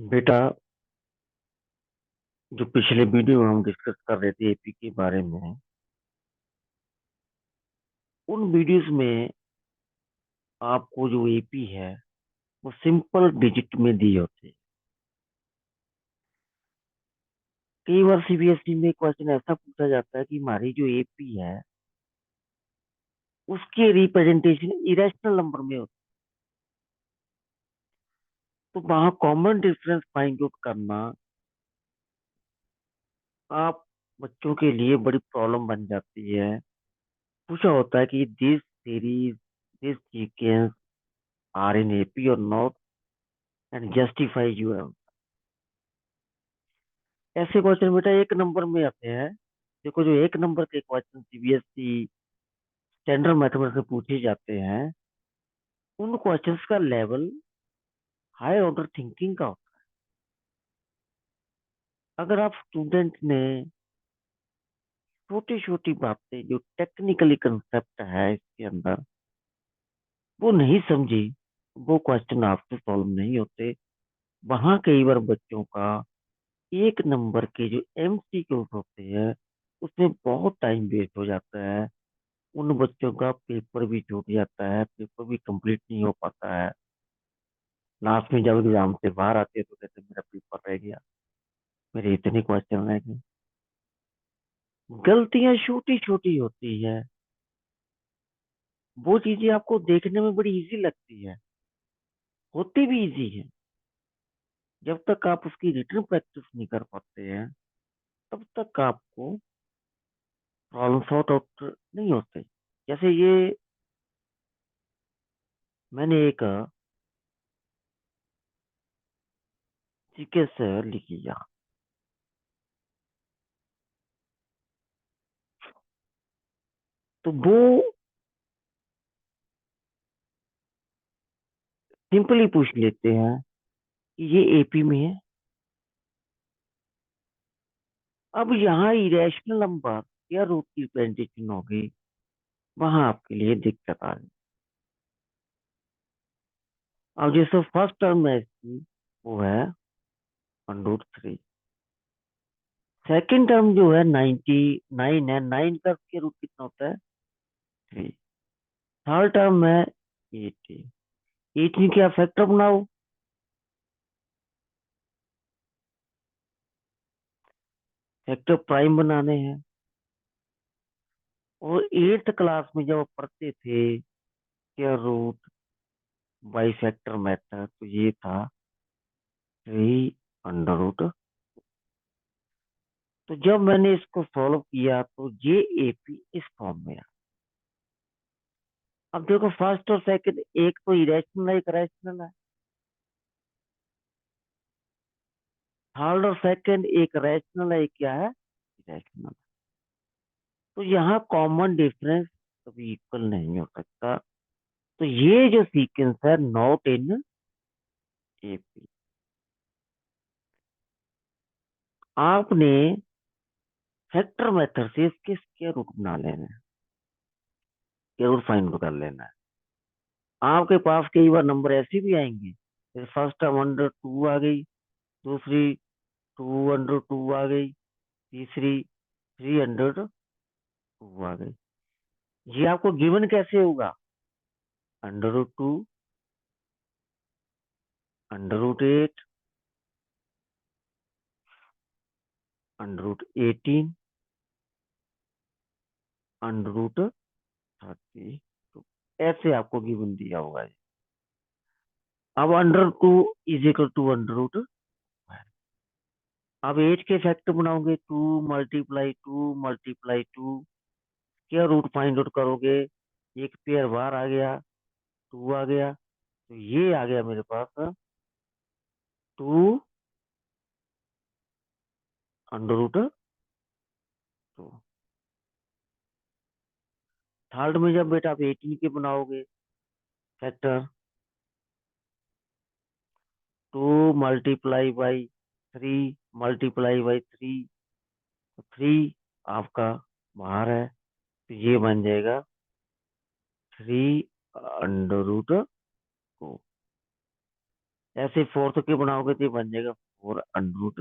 बेटा, जो पिछले वीडियो में हम डिस्कस कर रहे थे एपी के बारे में, उन वीडियोस में आपको जो एपी है वो सिंपल डिजिट में दिए होते हैं। कई बार सीबीएसई में क्वेश्चन ऐसा पूछा जाता है कि हमारी जो एपी है उसके रिप्रेजेंटेशन इरेशनल नंबर में होती है। तो वहां कॉमन डिफरेंस फाइंड आउट करना आप बच्चों के लिए बड़ी प्रॉब्लम बन जाती है। पूछा होता है कि this series this sequence are in AP or not and justify your. ऐसे क्वेश्चन बेटा एक नंबर में आते हैं। देखो, जो एक नंबर के क्वेश्चन सीबीएसई स्टैंडर्ड मैथमेटिक्स से पूछे जाते हैं, उन क्वेश्चंस का लेवल हाई ऑर्डर थिंकिंग का होता है। अगर आप स्टूडेंट ने छोटी छोटी बातें जो टेक्निकली कंसेप्ट है इसके अंदर वो नहीं समझी, वो क्वेश्चन आपसे सॉल्व नहीं होते। वहां कई बार बच्चों का एक नंबर के जो एमसीक्यूज होते हैं उसमें बहुत टाइम वेस्ट हो जाता है। उन बच्चों का पेपर भी छूट जाता है, पेपर भी कंप्लीट नहीं हो पाता है। लास्ट में जब एग्जाम से बाहर आते हैं तो कहते हैं मेरा पेपर रह गया, मेरे इतने क्वेश्चन रह गए। गलतियां छोटी छोटी होती है, वो चीजें आपको देखने में बड़ी इजी लगती है, होती भी इजी है। जब तक आप उसकी रिटन प्रैक्टिस नहीं कर पाते हैं तब तक आपको प्रॉब्लम सॉर्ट आउट नहीं होते। जैसे ये मैंने एक जीके से लिखी यहाँ, तो वो सिंपली पूछ लेते हैं कि ये एपी में है। अब यहाँ इरेशनल नंबर या रूट की प्रेजेंटेशन होगी, वहां आपके लिए दिक्कत आ रही। अब जैसे फर्स्ट टर्म है इसकी, वो है 1√3। सेकेंड टर्म जो है 99 है, 9 का स्क्वायर रूट कितना होता है? 3। थर्ड टर्म है 80। 18 के आप फैक्टर बनाओ, फैक्टर प्राइम बनाने हैं। और एट्थ क्लास में जब आप पढ़ते थे square root by factor method, तो ये था 3 अंडर रूट। तो जब मैंने इसको सॉल्व किया तो ये एपी इस फॉर्म में। अब देखो, फर्स्ट और सेकंड एक तो इरेशनल है, एक रैशनल है। थर्ड और सेकंड एक रैशनल है, एक क्या है? इरेशनल। तो यहाँ कॉमन डिफरेंस कभी इक्वल नहीं हो सकता। तो ये जो सीक्वेंस है नॉट इन एपी। आपने फैक्टर मेथड से इसके स्क्वायर रूट बना लेना है, स्क्वायर रूट फाइंड कर लेना है। आपके पास कई बार नंबर ऐसे भी आएंगे, जैसे फर्स्ट टर्म 1/2 आ गई, दूसरी 2/2 आ गई, तीसरी 3/2 आ गई। ये आपको गिवन कैसे होगा? √2, √8, √18, √32। ऐसे आपको गिवन दिया होगा। अब √2 = अब 8 के फैक्टर बनाओगे, 2 × 2 × 2 क्या रूट फाइंड आउट करोगे? एक पेयर बाहर आ गया, 2 आ गया, तो ये आ गया मेरे पास 2 √2। थर्ड में जब बेटा आप 18 के बनाओगे फैक्टर, 2 × 3 × 3, तो 3 आपका बाहर है, तो ये बन जाएगा 3 √2। ऐसे फोर्थ के बनाओगे तो ये बन जाएगा 4 अंडर रूट।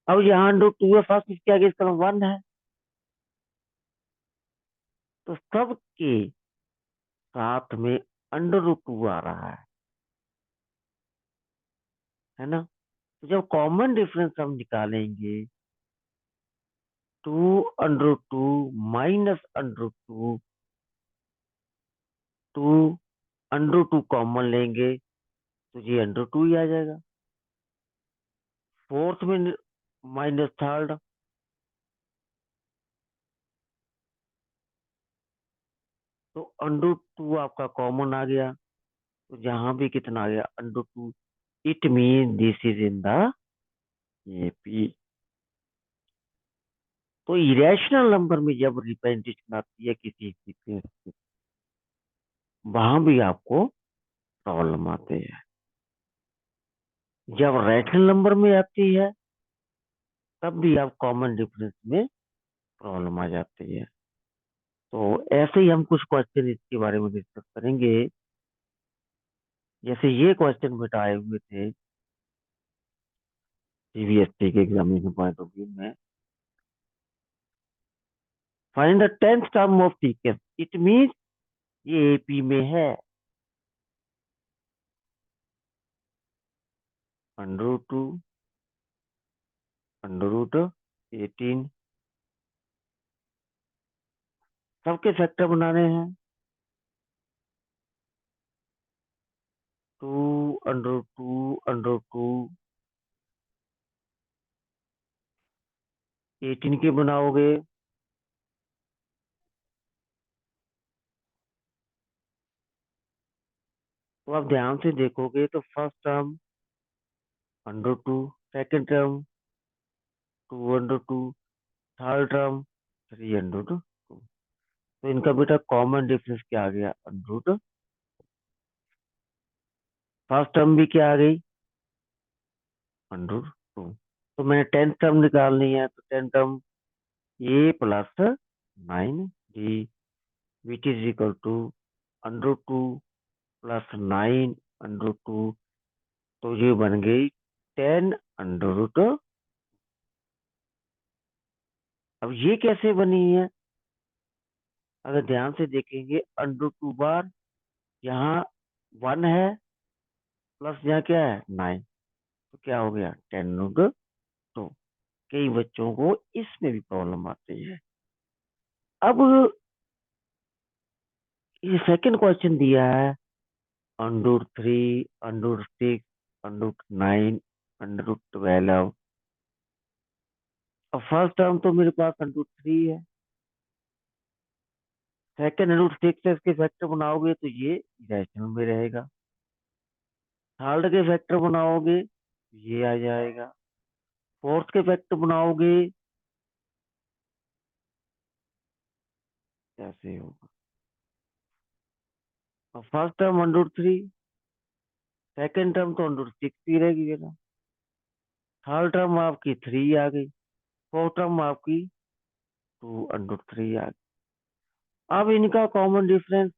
अब यहाँ अंडर रूट 2 है, फर्स्ट इसके आगे इसका 1 है, तो सबके साथ में अंडर रूट 2 आ रहा है ना। तो जब कॉमन डिफरेंस हम निकालेंगे, 2 under root 2 -under root 2, 2 under root 2 common लेंगे तो ये अंडर 2 ही आ जाएगा। फोर्थ में माइनस थर्ड, तो अंडर 2 आपका कॉमन आ गया, तो जहां भी कितना आ गया under 2, it mean this is in the AP. तो इरेशनल नंबर में जब रिप्रेजेंटेशन आती है किसी सीक्वेंस की, वहां भी आपको प्रॉब्लम आते हैं। जब रैशनल नंबर में आती है तब भी आप कॉमन डिफरेंस में प्रॉब्लम आ जाती है। तो ऐसे ही हम कुछ क्वेश्चन इसके बारे में डिस्कस करेंगे। जैसे ये क्वेश्चन बेटा आए हुए थे सीबीएसई के एग्जामिनेशन पॉइंट ऑफ व्यू में। Find the 10th term of sequence, it mean ये एपी में है। अंडर रूट 2, अंडर रूट 18, सबके फैक्टर बनाने हैं। 2 अंडर रूट 2 18 के बनाओगे तो आप ध्यान से देखोगे तो first term under 2, second term 2 under 2, third term 3 under 2। तो इनका बेटा कॉमन डिफरेंस क्या आ गया अंडर रूट। फर्स्ट टर्म भी क्या आ गई अंडर 2। तो मैंने 10th टर्म निकालनी है, तो 10th term a + 9d which is equal to under 2 + 9 under 2। तो ये बन गई 10 अंडर रूट। अब ये कैसे बनी है, अगर ध्यान से देखेंगे अंडर 2 बार, यहाँ 1 है प्लस यहाँ क्या है 9, तो क्या हो गया 10 अंडर 2। कई बच्चों को इसमें भी प्रॉब्लम आती है। अब ये सेकंड क्वेश्चन दिया है अंडर 3, अंडर 6, अंडर 9, अंडर 12। अब फर्स्ट टर्म तो मेरे पास अंडर 3 है, सेकंड अंडर 6 है, इसके फैक्टर बनाओगे तो ये इरेशनल में रहेगा। थर्ड के फैक्टर बनाओगे ये आ जाएगा। फोर्थ के फैक्टर बनाओगे कैसे होगा। अब first term under 3, second term तो अंडर 6 ही रहेगी बेटा, थर्ड टर्म आपकी 3 आ गई, फोर्थ टर्म आपकी 2 अंडर 3 आ गई। अब इनका common difference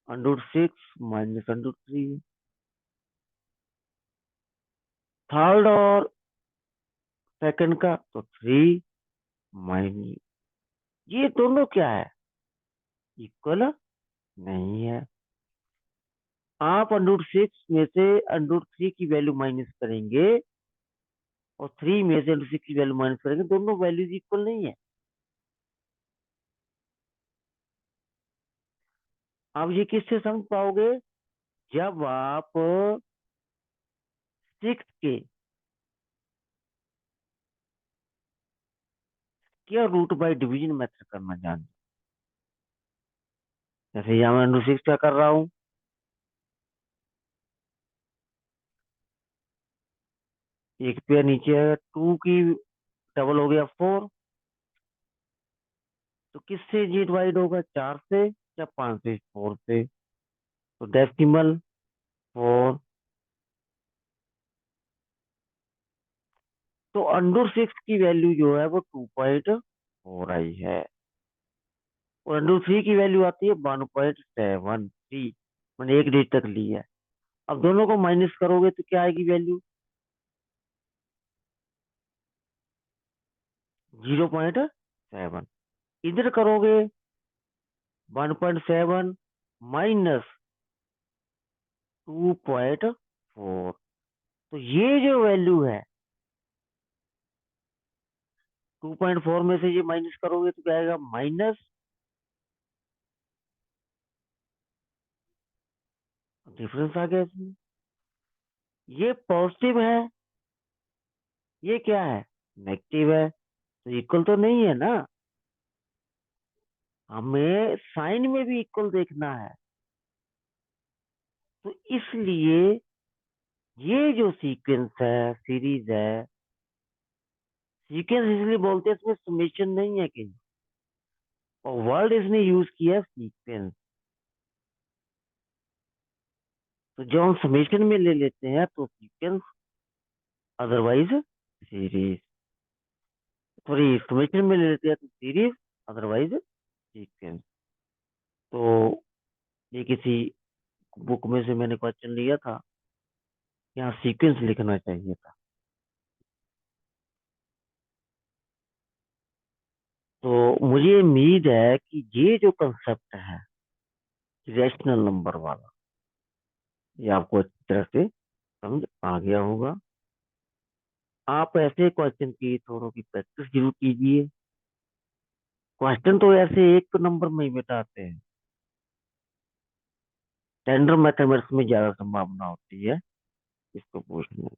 under 6 -under 3। Third और सेकंड का तो 3 - ये दोनों क्या है इक्वल नहीं है। आप अंडर 6 में से अंडर 3 की वैल्यू माइनस करेंगे और 3 में से अंडर 6 की वैल्यू माइनस करेंगे, दोनों वैल्यूज इक्वल नहीं है। आप ये किससे समझ पाओगे, जब आप 6 के रूट बाय डिवीजन मेथड करना जानते। जैसे यहाँ मैं अंडर 6 क्या कर रहा हूँ, एक पेयर नीचे है, 2 की डबल हो गया 4, तो किससे जी डिवाइड होगा 4 से या 5 से 4 से, तो डेसिमल 4। तो अंडर 6 की वैल्यू जो है वो 2.4 आई है, और अंडर 3 की वैल्यू आती है 1.73, मैंने एक डिजिट तक ली है। अब दोनों को माइनस करोगे तो क्या आएगी वैल्यू? 0.7। इधर करोगे 1.7 माइनस 2.4। तो ये जो वैल्यू है, 2.4 में से ये माइनस करोगे तो क्या आएगा? माइनस, डिफरेंस आ गया इसमें। ये पॉजिटिव है, ये क्या है? नेगेटिव है, तो इक्वल तो नहीं है ना। हमें साइन में भी इक्वल देखना है। तो इसलिए ये जो सीक्वेंस है, सीरीज है, सीक्वेंस इसलिए बोलते हैं, इसमें समेशन नहीं है कहीं, और वर्ड इसने यूज किया सीक्वेंस। तो जो हम समेशन में ले लेते हैं तो sequence, otherwise series. Sorry, summation में ले लेते हैं तो सीरीज, अदरवाइज सीक्वेंस। तो ये किसी बुक में से मैंने क्वेश्चन लिया था, यहाँ सीक्वेंस लिखना चाहिए था। तो मुझे उम्मीद है कि ये जो कंसेप्ट है रैशनल नंबर वाला, ये आपको अच्छी तरह से समझ आ गया होगा। आप ऐसे क्वेश्चन की थोड़ों की प्रैक्टिस जरूर कीजिए। क्वेश्चन तो ऐसे एक नंबर में ही बताते हैं, स्टैंडर्ड मैथमेटिक्स में ज्यादा संभावना होती है इसको पूछने की।